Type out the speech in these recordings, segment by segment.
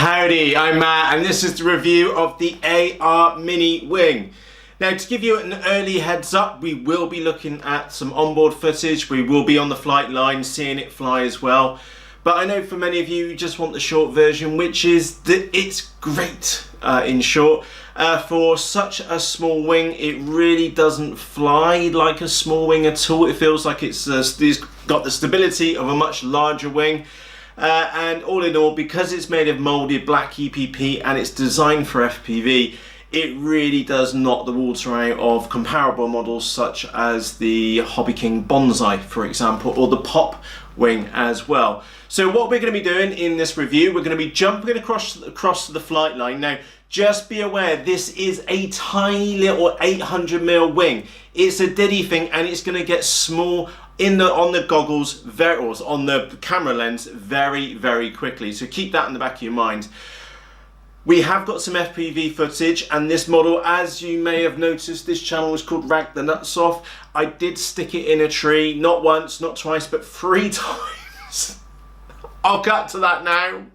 Howdy, I'm Matt and this is the review of the AR Mini Wing. Now, to give you an early heads up, we will be looking at some onboard footage. We will be on the flight line seeing it fly as well. But I know for many of you just want the short version, which is that it's great in short. For such a small wing, it really doesn't fly like a small wing at all. It feels like it's got the stability of a much larger wing. And all in all, because it's made of moulded black EPP and it's designed for FPV, it really does knock the water out of comparable models such as the Hobby King Bonsai, for example, or the Pop Wing as well. So what we're going to be doing in this review, we're going to be jumping across the flight line. Now, just be aware, this is a tiny little 800mm wing. It's a diddy thing and it's going to get small on the goggles, or on the camera lens very, very quickly. So keep that in the back of your mind. We have got some FPV footage, and this model, as you may have noticed, this channel is called Rag the Nuts Off. I did stick it in a tree, not once, not twice, but 3 times. I'll cut to that now.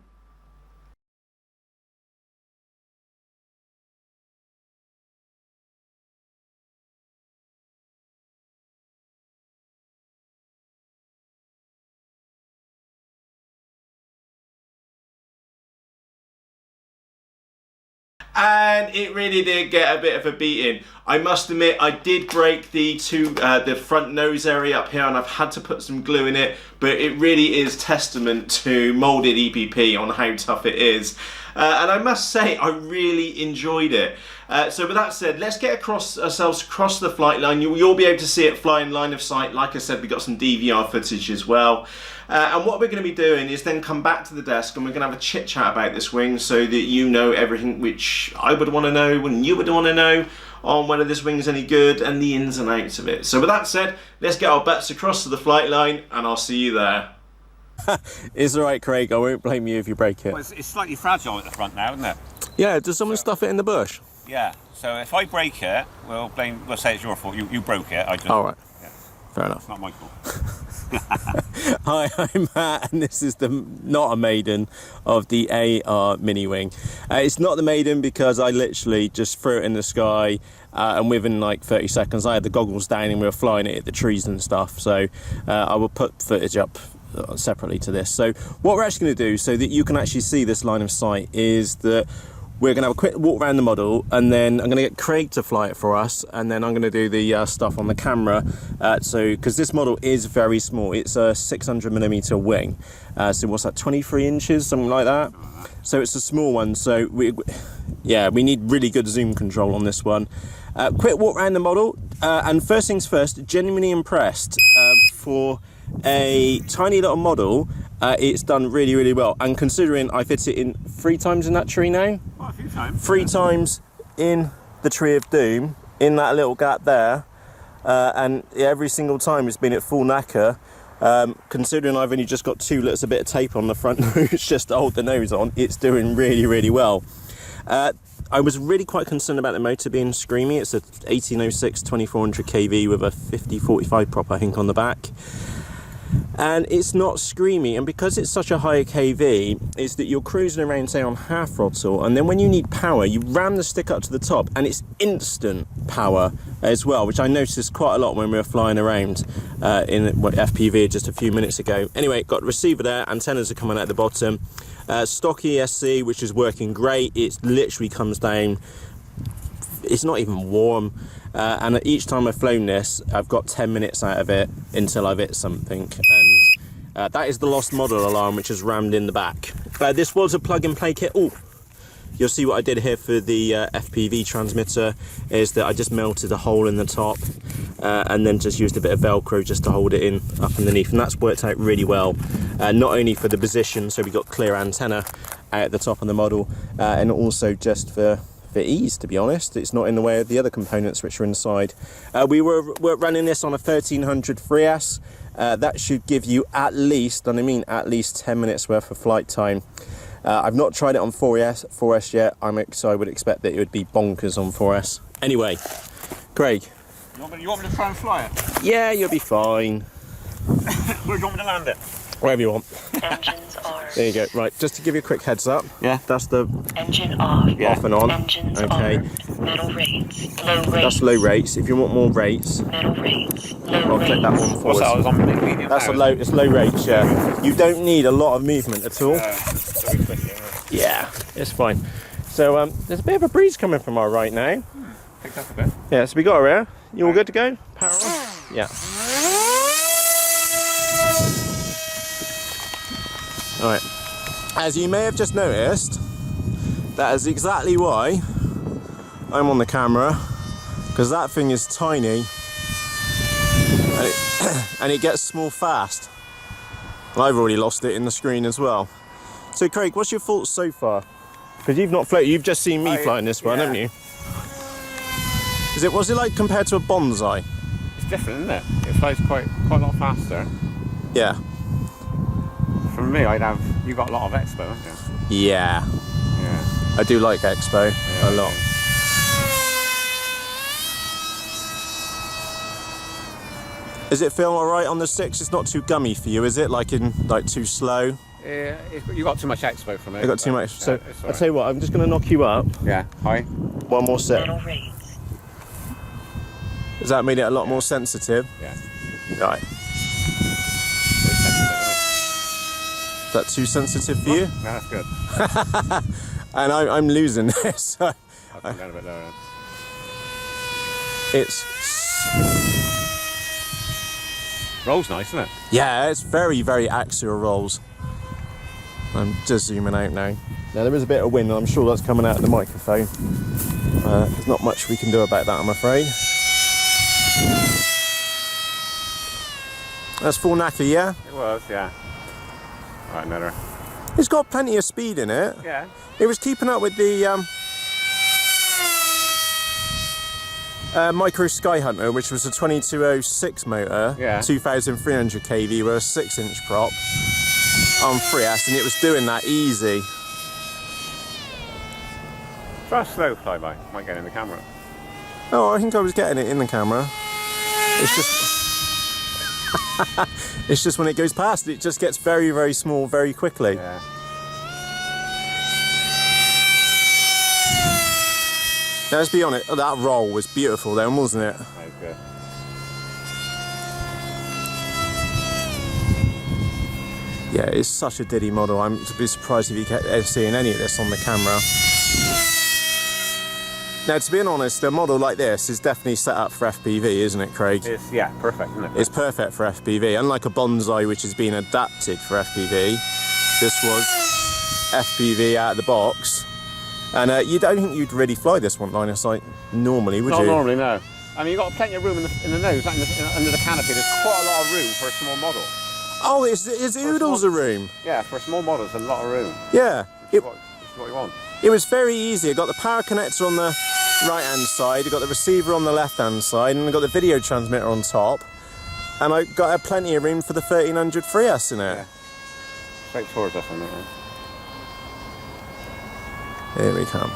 And it really did get a bit of a beating. I must admit, I did break the front nose area up here, and I've had to put some glue in it, but it really is testament to Moulded EPP on how tough it is. And I must say, I really enjoyed it. So with that said, let's get ourselves across the flight line. You'll be able to see it fly in line of sight. Like I said, we've got some DVR footage as well. And what we're going to be doing is then come back to the desk and we're going to have a chit chat about this wing so that you know everything which I would want to know and you would want to know on whether this wing's any good and the ins and outs of it. So with that said, let's get our butts across to the flight line and I'll see you there. It's alright, Craig, I won't blame you if you break it. Well, it's slightly fragile at the front now, isn't it? Yeah, does someone stuff it in the bush? Yeah, so if I break it, we'll say it's your fault. You broke it. Alright, yeah. Fair enough. It's not my fault. Hi, I'm Matt and this is not a maiden of the AR Mini Wing. It's not the maiden because I literally just threw it in the sky and within like 30 seconds I had the goggles down and we were flying it at the trees and stuff. So I will put footage up separately to this. So what we're actually going to do so that you can actually see this line of sight is that we're going to have a quick walk around the model and then I'm going to get Craig to fly it for us and then I'm going to do the stuff on the camera. Because this model is very small, it's a 600mm wing. So what's that, 23 inches, something like that? So it's a small one, so we need really good zoom control on this one. Quick walk around the model and first things first, genuinely impressed for a tiny little model. It's done really, really well, and considering I've hit it in 3 times in that tree now. Oh, a few times. 3 times in the Tree of Doom, in that little gap there, and every single time it's been at full knacker. Considering I've only just got 2 liters, a bit of tape on the front nose just to hold the nose on, it's doing really, really well. I was really quite concerned about the motor being screamy. It's a 1806 2400 kV with a 5045 prop, I think, on the back. And it's not screamy, and because it's such a high kV, is that you're cruising around, say, on half throttle, and then when you need power, you ram the stick up to the top, and it's instant power as well, which I noticed quite a lot when we were flying around in FPV just a few minutes ago. Anyway, got the receiver there, antennas are coming out the bottom. Stock ESC, which is working great. It literally comes down, it's not even warm. And each time I've flown this, I've got 10 minutes out of it until I've hit something. And that is the lost model alarm, which is rammed in the back. This was a plug-and-play kit. Oh, you'll see what I did here for the FPV transmitter is that I just melted a hole in the top and then just used a bit of Velcro just to hold it in up underneath. And that's worked out really well, not only for the position, so we got clear antenna out at the top of the model, and also just for ease, to be honest. It's not in the way of the other components which are inside. We were running this on a 1300 3S. That should give you at least, and I mean at least, 10 minutes worth of flight time. I've not tried it on 4S yet, so I would expect that it would be bonkers on 4S. Anyway, Craig. You want me to try and fly it? Yeah, you'll be fine. Where do you want me to land it? Whatever you want. Engines are. There you go. Right, just to give you a quick heads up. Yeah. That's the Engine off. off and on. Engines Okay. on. Middle rates. Low rates. That's low rates. If you want more rates, Middle rates. Low I'll rates. click that one for What's that? I us. was on medium. That's now, a low. It's low rates. Yeah. You don't need a lot of movement at all. very quickly. Yeah, it's fine. So there's a bit of a breeze coming from our right now. Picked up a bit. Yeah, so we got her here. You all good to go? Power on? Yeah. Alright. As you may have just noticed, that is exactly why I'm on the camera, because that thing is tiny and it gets small fast. And I've already lost it in the screen as well. So Craig, what's your thoughts so far? Because you've not floated, you've just seen me flying this one, haven't you? What's it like compared to a bonsai? It's different, isn't it? It flies quite a lot faster. Yeah. For me, you got a lot of expo, haven't you? Yeah. Yeah. I do like Expo a lot. Does it feel alright on the 6? It's not too gummy for you, is it? Like too slow? Yeah, you got too much expo from it. I got too much. So it's I'll tell you what, I'm just going to knock you up. Yeah, hi. One more set. Middle rates. Has that made it a lot more sensitive? Yeah. Right. Is that too sensitive for you? No, that's good. And I'm losing this. So I'll come down a bit lower then. it's Rolls nice, isn't it? yeah, it's very, very axial rolls. I'm just zooming out now. Now there is a bit of wind, and I'm sure that's coming out of the microphone. There's not much we can do about that, I'm afraid. That's full knacker, yeah? It was, yeah. Right, another. It's got plenty of speed in it. Yeah. It was keeping up with the Micro Sky Hunter, which was a 2206 motor, Yeah. 2300 kV with a 6-inch prop on 3S, and it was doing that easy. Try a slow flyby. Might get in the camera. Oh, I think I was getting it in the camera. It's just it's just when it goes past, it just gets very, very small very quickly. Yeah. Now, let's be honest, that roll was beautiful then, wasn't it? That was good. Yeah, it's such a diddy model. I'm to be surprised if you kept seeing any of this on the camera. Now, to be honest, a model like this is definitely set up for FPV, isn't it, Craig? It's, yeah, perfect, isn't it? It's perfect for FPV. Unlike a bonsai, which has been adapted for FPV, this was FPV out of the box. And you don't think you'd really fly this one line of sight normally, would Not you? normally, no. I mean, you've got plenty of room in the nose, like under the canopy. There's quite a lot of room for a small model. Oh, it's oodles of room. Yeah, for a small model, there's a lot of room. Yeah. It's what you want. It was very easy. I got the power connector on the right hand side, I got the receiver on the left hand side, and I got the video transmitter on top, and I got plenty of room for the 1300 3S in it. Yeah. Straight towards us on that one. Here we come.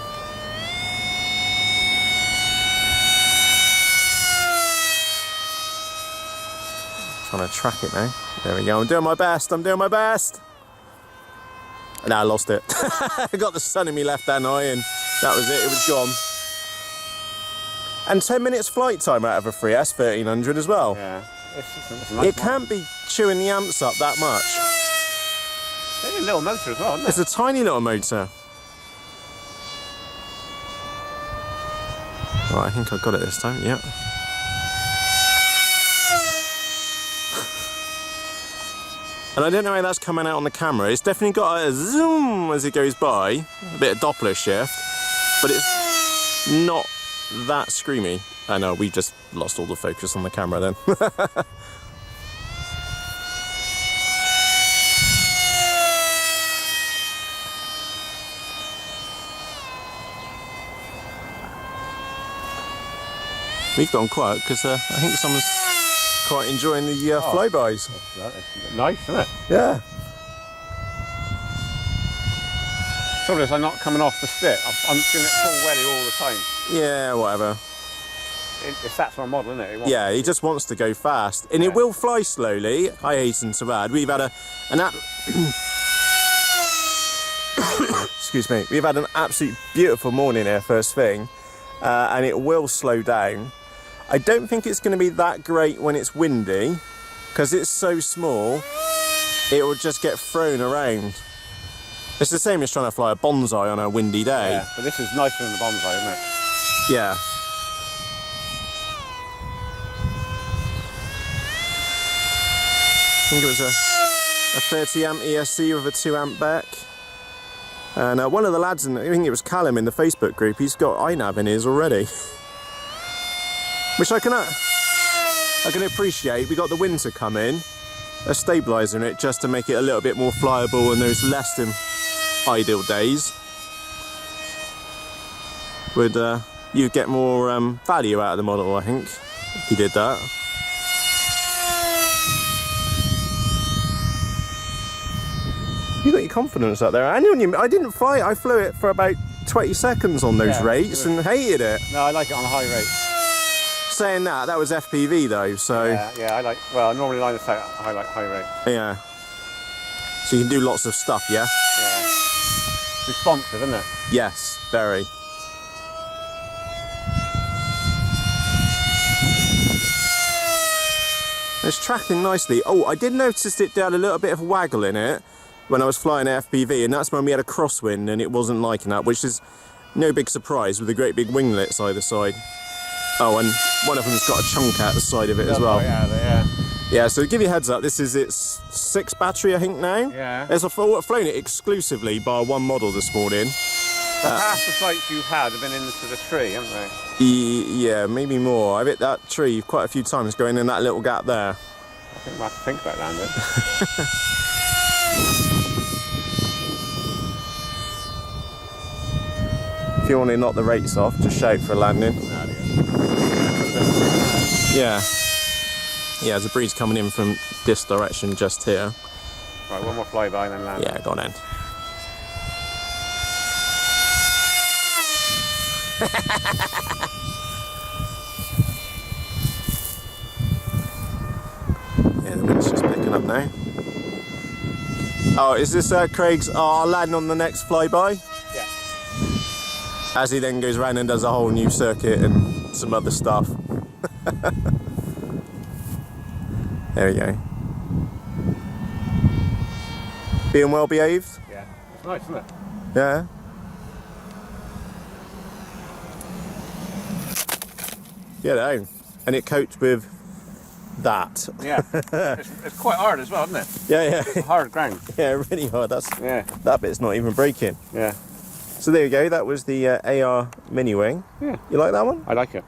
Trying to track it now. There we go. I'm doing my best. I'm doing my best. And I lost it. I got the sun in my left hand eye, and that was it. It was gone. And 10 minutes flight time out of a 3S 1300 as well. Yeah. It's a nice It can't be chewing the amps up that much. It's a little motor as well, isn't it? It's a tiny little motor. Right, I think I got it this time, yeah. And I don't know how that's coming out on the camera. It's definitely got a zoom as it goes by, a bit of Doppler shift, but it's not that screamy. I know, we just lost all the focus on the camera then. We've gone quiet because I think someone's quite enjoying the flybys. Nice, isn't it? Yeah. Trouble is, I'm not coming off the stick. I'm doing it full welly all the time. Yeah, whatever. it's that sort of model, isn't it? It wants- Yeah, he just wants to go fast, and it will fly slowly. I hasten to add, we've had excuse me, we've had an absolute beautiful morning here first thing, and it will slow down. I don't think it's going to be that great when it's windy, because it's so small, it will just get thrown around. It's the same as trying to fly a bonsai on a windy day. Yeah, but this is nicer than the bonsai, isn't it? Yeah. I think it was a 30 amp ESC with a 2 amp back. And one of the lads, I think it was Callum in the Facebook group, he's got iNav in his already. Which I can appreciate. We got the winter coming, a stabiliser in it just to make it a little bit more flyable in those less than ideal days. Would you get more value out of the model, I think, if you did that. You got your confidence up there. And I didn't fly it, I flew it for about 20 seconds on those rates and hated it. No, I like it on a high rate. Saying that was FPV though, so... Yeah, I normally line this out at high rate. Yeah. So you can do lots of stuff, yeah? Yeah. Responsive, isn't it? Yes, very. It's tracking nicely. Oh, I did notice it had a little bit of waggle in it when I was flying FPV, and that's when we had a crosswind and it wasn't liking that, which is no big surprise with the great big winglets either side. Oh, and one of them's got a chunk out the side of it as well. Yeah. Yeah, so to give you a heads up, this is its 6th battery, I think, now. Yeah. I've flown it exclusively by one model this morning. So half the flights you've had have been into the tree, haven't they? Yeah, maybe more. I've hit that tree quite a few times going in that little gap there. I think we'll have to think about landing. If you want to knock the rates off, just shout for a landing. Yeah. Yeah, there's a breeze coming in from this direction just here. Right, one more flyby and then land. Yeah, go on then. Yeah, the wind's just picking up now. Oh, is this Craig's? Oh, I'll land on the next flyby? Yeah. As he then goes around and does a whole new circuit and some other stuff. There we go. Being well behaved? Yeah. It's nice, isn't it? Yeah. Yeah, no. And it coped with that. Yeah. it's quite hard as well, isn't it? Yeah. It's hard ground. Yeah, really hard. Yeah. That bit's not even breaking. Yeah. So there you go. That was the AR Mini Wing. Yeah. You like that one? I like it.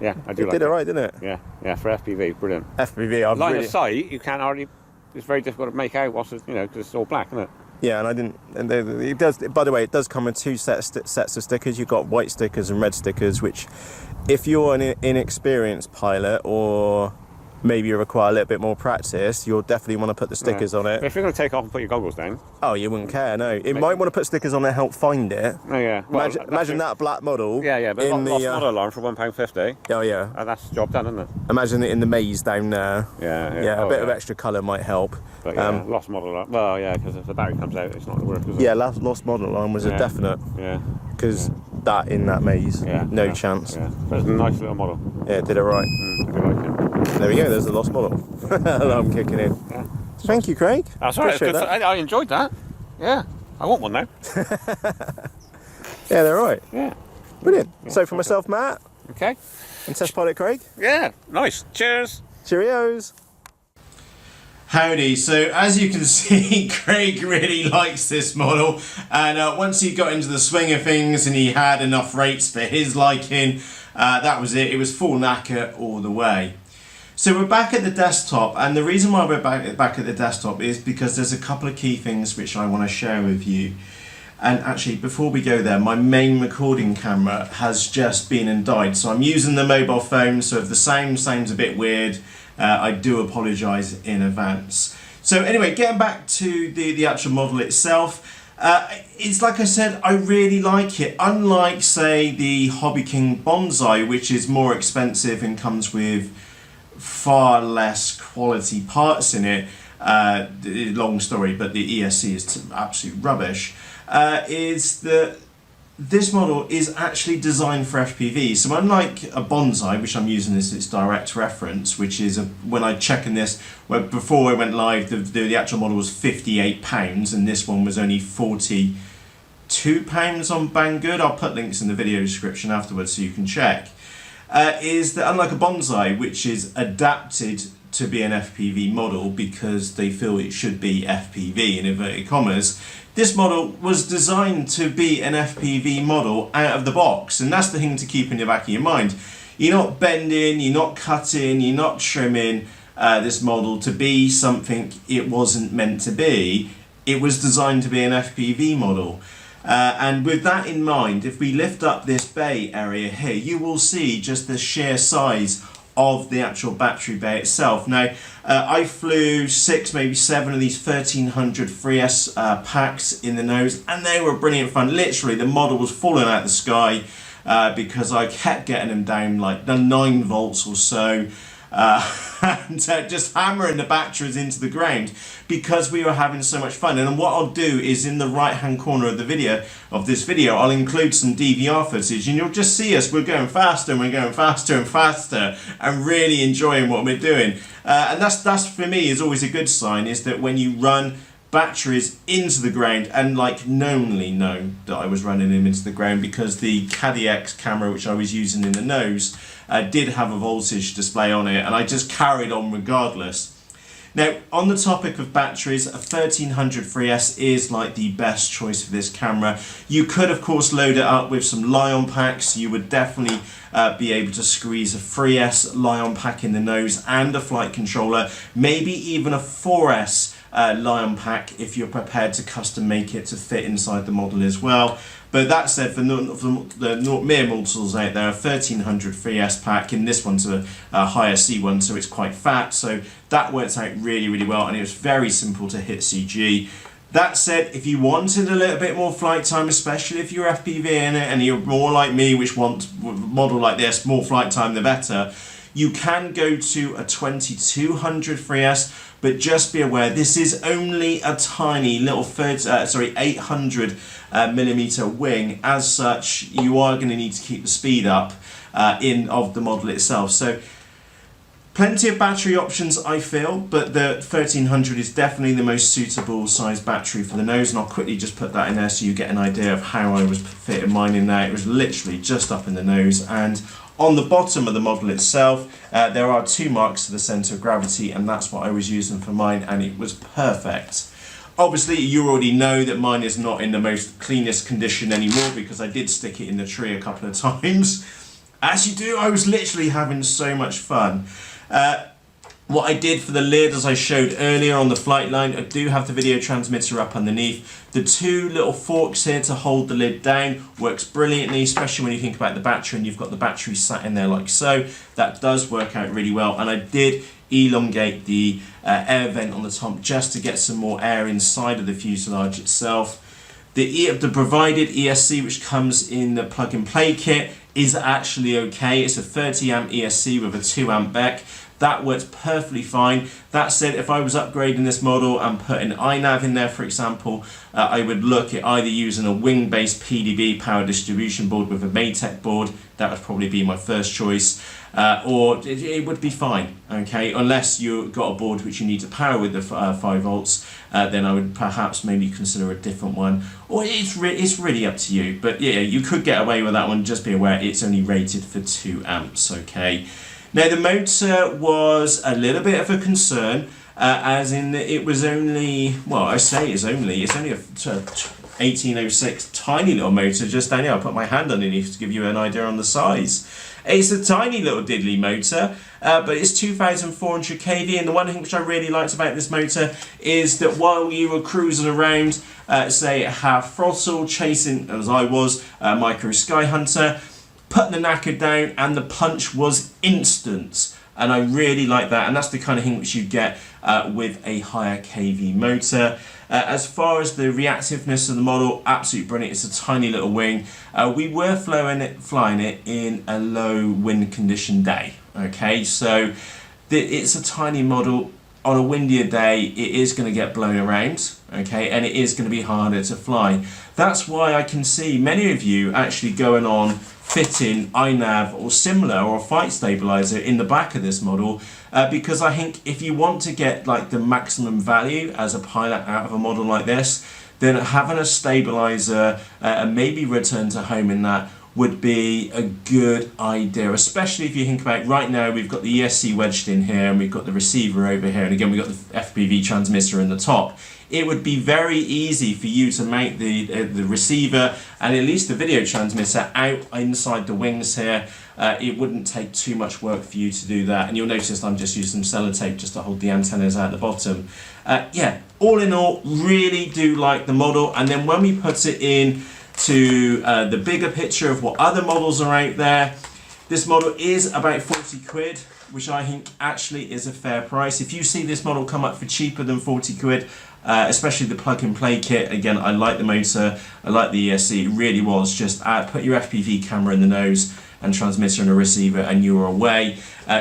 Yeah, I do It like did it. alright, didn't it? Yeah, for FPV, brilliant. FPV, I've Line really... of sight, you can't hardly. It's very difficult to make out whilst it's, because it's all black, isn't it? Yeah, and I didn't. And it does. By the way, it does come with 2 sets of stickers. You've got white stickers and red stickers, which, if you're an inexperienced pilot or maybe you require a little bit more practice, you'll definitely want to put the stickers on it. But if you're going to take off and put your goggles down. Oh, you wouldn't care, no. It might want to put stickers on there, help find it. Oh yeah. Well, imagine that black model. Yeah, but in lost the model alarm for £1.50. Oh yeah. That's the job done, isn't it? Imagine it in the maze down there. Yeah. A bit of extra colour might help. But yeah, lost model alarm. Well, yeah, because if the battery comes out, it's not going to work, is it? Yeah, lost model alarm was a definite. Yeah. Because that in that maze, no chance. Yeah. But it's a nice little model. Yeah, it did it right. I do like it. There we go. There's the lost model. Alarm kicking in. Yeah. Thank you, Craig. That's all right. Appreciate that. I enjoyed that. Yeah. I want one now. Yeah, they're right. Yeah. Brilliant. So for myself, Matt, Okay. and test pilot Craig. Yeah. Nice. Cheers. Cheerios. Howdy. So as you can see, Craig really likes this model, and once he got into the swing of things and he had enough rates for his liking, that was it. It was full knacker all the way. So we're back at the desktop, and the reason why we're back at the desktop is because there's a couple of key things which I want to share with you. And actually, before we go there, my main recording camera has just been and died, so I'm using the mobile phone, so if the sound sounds a bit weird, I do apologise in advance. So anyway, getting back to the actual model itself, It's like I said, I really like it. Unlike, say, the Hobby King Bonsai, which is more expensive and comes with far less quality parts in it. Long story, but the ESC is absolute rubbish. Is that this model is actually designed for FPV. So unlike a Bonsai, which I'm using as its direct reference, which is when I check in this, where before I went live, the actual model was £58, and this one was only £42 on Banggood. I'll put links in the video description afterwards so you can check. Is that unlike a Bonsai, which is adapted to be an FPV model because they feel it should be FPV in inverted commas, this model was designed to be an FPV model out of the box, and that's the thing to keep in the back of your mind. You're not bending, you're not cutting, you're not trimming this model to be something it wasn't meant to be. It was designed to be an FPV model. And with that in mind, if we lift up this bay area here, you will see just the sheer size of the actual battery bay itself. Now, I flew 6, maybe 7 of these 1300 3S packs in the nose, and they were brilliant fun. Literally, the model was falling out of the sky because I kept getting them down like 9 volts or so. And just hammering the batteries into the ground because we were having so much fun. And what I'll do is in the right hand corner of this video I'll include some DVR footage, and you'll just see us, we're going faster and we're going faster and faster and really enjoying what we're doing. And that's for me is always a good sign, is that when you run batteries into the ground, and like knowingly known that I was running them into the ground because the Caddy-X camera which I was using in the nose did have a voltage display on it, and I just carried on regardless. Now, on the topic of batteries, a 1300 3S is like the best choice for this camera. You could of course load it up with some Lion packs. You would definitely be able to squeeze a 3S Lion pack in the nose and a flight controller, maybe even a 4S Lion pack if you're prepared to custom make it to fit inside the model as well. But that said, for the mere mortals out there, a 1300 3S pack, and this one's a higher C one, so it's quite fat, so that works out really, really well, and it was very simple to hit CG. That said, if you wanted a little bit more flight time, especially if you're FPV in it and you're more like me, which wants a model like this, more flight time the better, you can go to a 2200 3S, but just be aware this is only a tiny little 800 millimeter wing. As such, you are going to need to keep the speed up of the model itself. So plenty of battery options, I feel, but the 1300 is definitely the most suitable size battery for the nose, and I'll quickly just put that in there so you get an idea of how I was fitting mine in there. It was literally just up in the nose, and on the bottom of the model itself, there are 2 marks to the centre of gravity, and that's what I was using for mine, and it was perfect. Obviously, you already know that mine is not in the most cleanest condition anymore because I did stick it in the tree a couple of times. As you do, I was literally having so much fun. What I did for the lid, as I showed earlier on the flight line, I do have the video transmitter up underneath. The 2 little forks here to hold the lid down works brilliantly, especially when you think about the battery and you've got the battery sat in there like so. That does work out really well, and I did elongate the air vent on the top just to get some more air inside of the fuselage itself. The provided ESC, which comes in the plug-and-play kit, is actually okay. It's a 30 amp ESC with a 2 amp BEC. That works perfectly fine. That said, if I was upgrading this model and putting iNav in there, for example, I would look at either using a wing-based PDB power distribution board with a Maytech board. That would probably be my first choice. Or it would be fine, okay? Unless you've got a board which you need to power with the 5 volts, then I would perhaps maybe consider a different one. Or it's really up to you. But yeah, you could get away with that one. Just be aware it's only rated for 2 amps, okay? Now the motor was a little bit of a concern, as in that it was only, well, I say it's only a 1806 tiny little motor just down here. I'll put my hand underneath to give you an idea on the size. It's a tiny little diddly motor, but it's 2,400 kV, and the one thing which I really liked about this motor is that while you were cruising around, say at half throttle, chasing, as I was, Micro Sky Hunter, putting the knacker down and the punch was instant. and I really like that, and that's the kind of thing which you get with a higher KV motor. As far as the reactiveness of the model, absolutely brilliant. It's a tiny little wing. We were flying it in a low wind condition day. Okay, so it's a tiny model. On a windier day, it is going to get blown around, okay, and it is going to be harder to fly. That's why I can see many of you actually going on fitting iNav or similar or a flight stabilizer in the back of this model, because I think if you want to get like the maximum value as a pilot out of a model like this, then having a stabilizer and maybe return to home in that would be a good idea, especially if you think about right now we've got the ESC wedged in here and we've got the receiver over here, and again we've got the FPV transmitter in the top. It would be very easy for you to mount the receiver and at least the video transmitter out inside the wings here. It wouldn't take too much work for you to do that, and you'll notice I'm just using some sellotape just to hold the antennas out the bottom. Yeah, all in all, really do like the model, and then when we put it in to the bigger picture of what other models are out there, this model is about 40 quid, which I think actually is a fair price. If you see this model come up for cheaper than 40 quid, especially the plug and play kit, again, I like the motor, I like the ESC, it really was just put your FPV camera in the nose and transmitter and a receiver and you're away.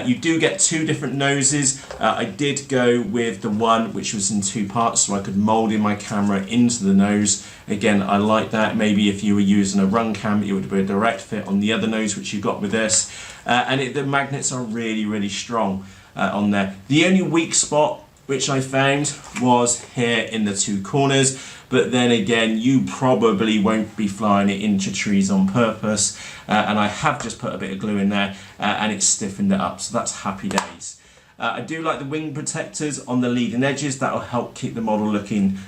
You do get two different noses. I did go with the one which was in two parts so I could mold in my camera into the nose. Again, I like that. Maybe if you were using a run cam, it would be a direct fit on the other nose which you got with this. And the magnets are really, really strong on there. The only weak spot which I found was here in the two corners, but then again you probably won't be flying it into trees on purpose, and I have just put a bit of glue in there and it's stiffened it up, so that's happy days. I do like the wing protectors on the leading edges. That'll help keep the model looking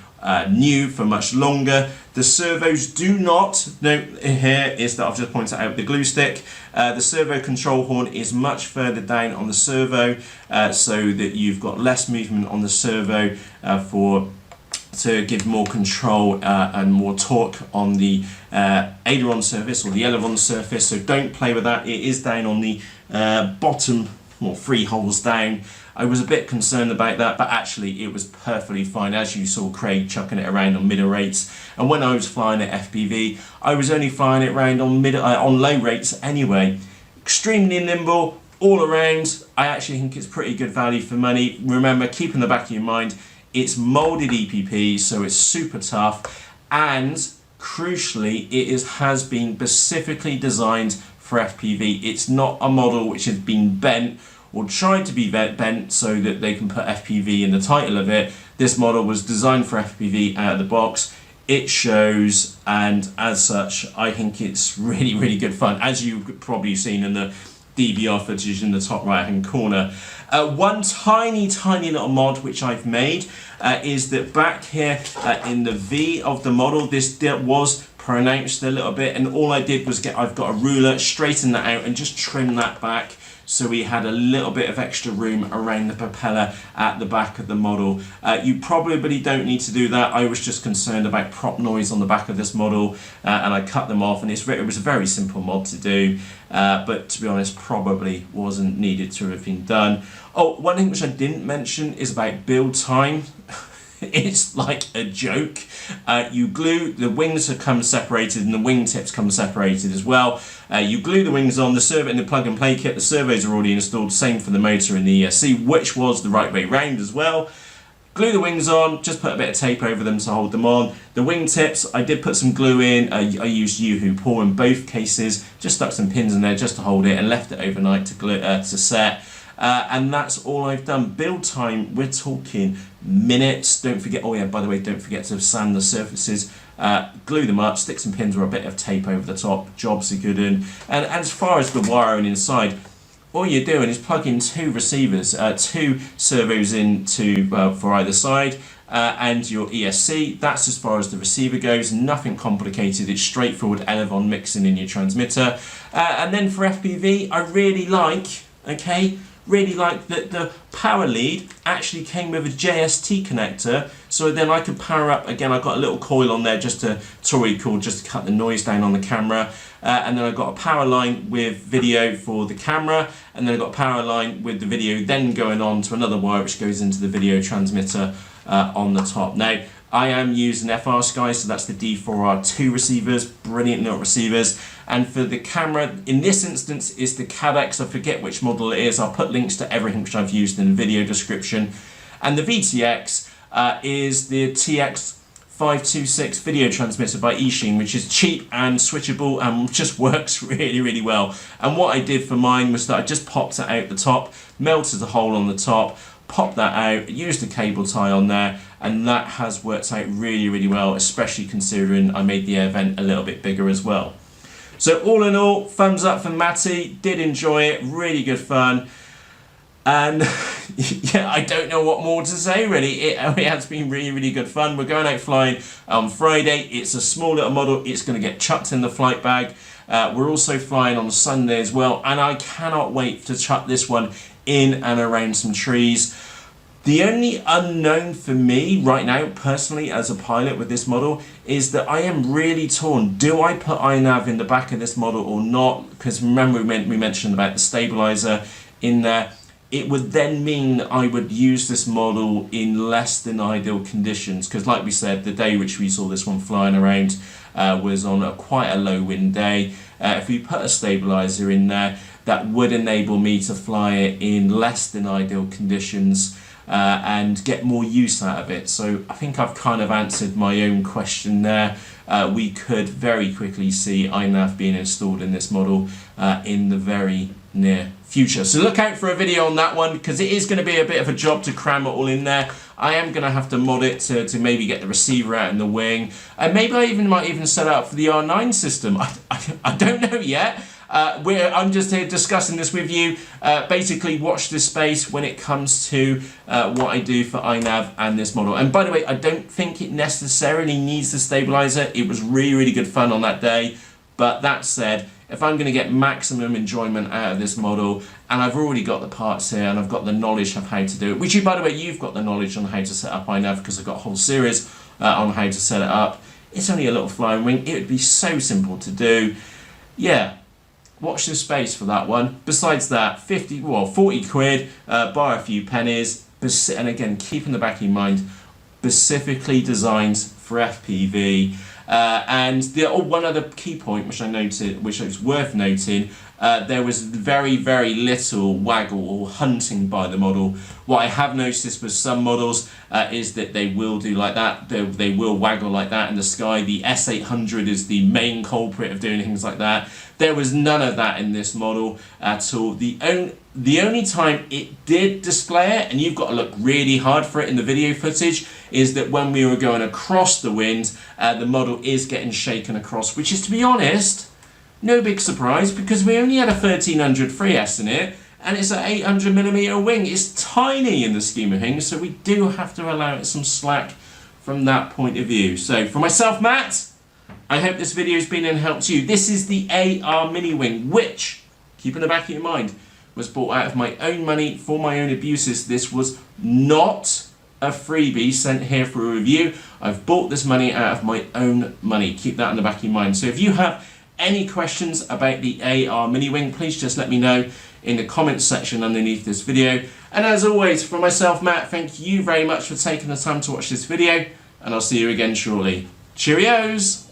new for much longer. The servos do not, note here is that I've just pointed out the glue stick. The servo control horn is much further down on the servo, so that you've got less movement on the servo to give more control and more torque on the aileron surface or the aileron surface, so don't play with that. It is down on the bottom, well, 3 holes down. I was a bit concerned about that, but actually it was perfectly fine, as you saw Craig chucking it around on middle rates. And when I was flying at FPV, I was only flying it around on low rates anyway. Extremely nimble all around. I actually think it's pretty good value for money. Remember, keep in the back of your mind, it's molded EPP, so it's super tough, and crucially, it has been specifically designed for FPV. It's not a model which has been bent or tried to be bent so that they can put FPV in the title of it. This model was designed for FPV out of the box. It shows, and as such, I think it's really, really good fun, as you've probably seen in the DVR footage in the top right hand corner. One tiny little mod which I've made is that back here in the V of the model, this was pronounced a little bit, and all I did was I've got a ruler, straighten that out and just trim that back, so we had a little bit of extra room around the propeller at the back of the model. You probably don't need to do that. I was just concerned about prop noise on the back of this model, and I cut them off, and it was a very simple mod to do, but to be honest, probably wasn't needed to have been done. Oh, one thing which I didn't mention is about build time. It's like a joke. You glue, the wings have come separated and the wing tips come separated as well. You glue the wings on, the servo in the plug and play kit, the servos are already installed, same for the motor and the ESC, which was the right way round as well. Glue the wings on, just put a bit of tape over them to hold them on. The wing tips, I did put some glue in, I used Yoo-Hoo Paw in both cases, just stuck some pins in there just to hold it and left it overnight to set. And that's all I've done. Build time, we're talking minutes. Don't forget, oh yeah, by the way, don't forget to sand the surfaces, glue them up, stick some pins or a bit of tape over the top, jobs are good. And as far as the wiring inside, all you're doing is plugging 2 receivers, 2 servos into for either side, and your ESC. That's as far as the receiver goes, nothing complicated, it's straightforward Elevon mixing in your transmitter. And then for FPV, I really like, okay, really like that the power lead actually came with a JST connector, so then I could power up. Again, I've got a little coil on there, just a Tory coil, just to cut the noise down on the camera, and then I've got a power line with video for the camera, and then I've got a power line with the video then going on to another wire which goes into the video transmitter on the top. Now, I am using FR Sky, so that's the D4R2 receivers, brilliant little receivers. And for the camera, in this instance, is the Cadex. I forget which model it is. I'll put links to everything which I've used in the video description. And the VTX is the TX526 video transmitter by Eachine, which is cheap and switchable and just works really, really well. And what I did for mine was that I just popped it out the top, melted a hole on the top, popped that out, used a cable tie on there, and that has worked out really, really well, especially considering I made the air vent a little bit bigger as well. So all in all, thumbs up for Matty, did enjoy it, really good fun. And yeah, I don't know what more to say really. It has been really, really good fun. We're going out flying on Friday. It's a small little model. It's going to get chucked in the flight bag. We're also flying on Sunday as well, and I cannot wait to chuck this one in and around some trees. The only unknown for me right now, personally, as a pilot with this model, is that I am really torn. Do I put iNav in the back of this model or not? Because remember we mentioned about the stabilizer in there. It would then mean that I would use this model in less than ideal conditions, because like we said, the day which we saw this one flying around was on quite a low wind day. If we put a stabilizer in there, that would enable me to fly it in less than ideal conditions and get more use out of it. So I think I've kind of answered my own question there. We could very quickly see iNav being installed in this model in the very near future. So look out for a video on that one, because it is going to be a bit of a job to cram it all in there. I am going to have to mod it to maybe get the receiver out in the wing, and maybe I might even set it up for the R9 system. I don't know yet. I'm just here discussing this with you. Basically, watch this space when it comes to what I do for iNav and this model. And by the way, I don't think it necessarily needs the stabilizer. It was really, really good fun on that day. But that said, if I'm going to get maximum enjoyment out of this model, and I've already got the parts here and I've got the knowledge of how to do it, which you, by the way, you've got the knowledge on how to set up iNav, because I've got a whole series on how to set it up. It's only a little flying wing. It would be so simple to do. Yeah. Watch this space for that one. Besides that, 40 quid, bar a few pennies, and again, keep in the back of your mind, specifically designed for FPV. And one other key point which I noted, which is worth noting, there was very, very little waggle or hunting by the model. What I have noticed with some models is that they will do like that. They will waggle like that in the sky. The S800 is the main culprit of doing things like that. There was none of that in this model at all. The only time it did display it, and you've got to look really hard for it in the video footage, is that when we were going across the wind, the model is getting shaken across, which is, to be honest, no big surprise, because we only had a 1300 3S in it, and it's an 800mm wing. It's tiny in the scheme of things, so we do have to allow it some slack from that point of view. So for myself, Matt, I hope this video has been and helped you. This is the AR Mini Wing, which, keep in the back of your mind, was bought out of my own money for my own abuses. This was not a freebie sent here for a review. I've bought this money out of my own money. Keep that in the back of your mind. So if you have any questions about the AR Mini Wing, please just let me know in the comments section underneath this video. And as always, for myself, Matt, thank you very much for taking the time to watch this video, and I'll see you again shortly. Cheerios!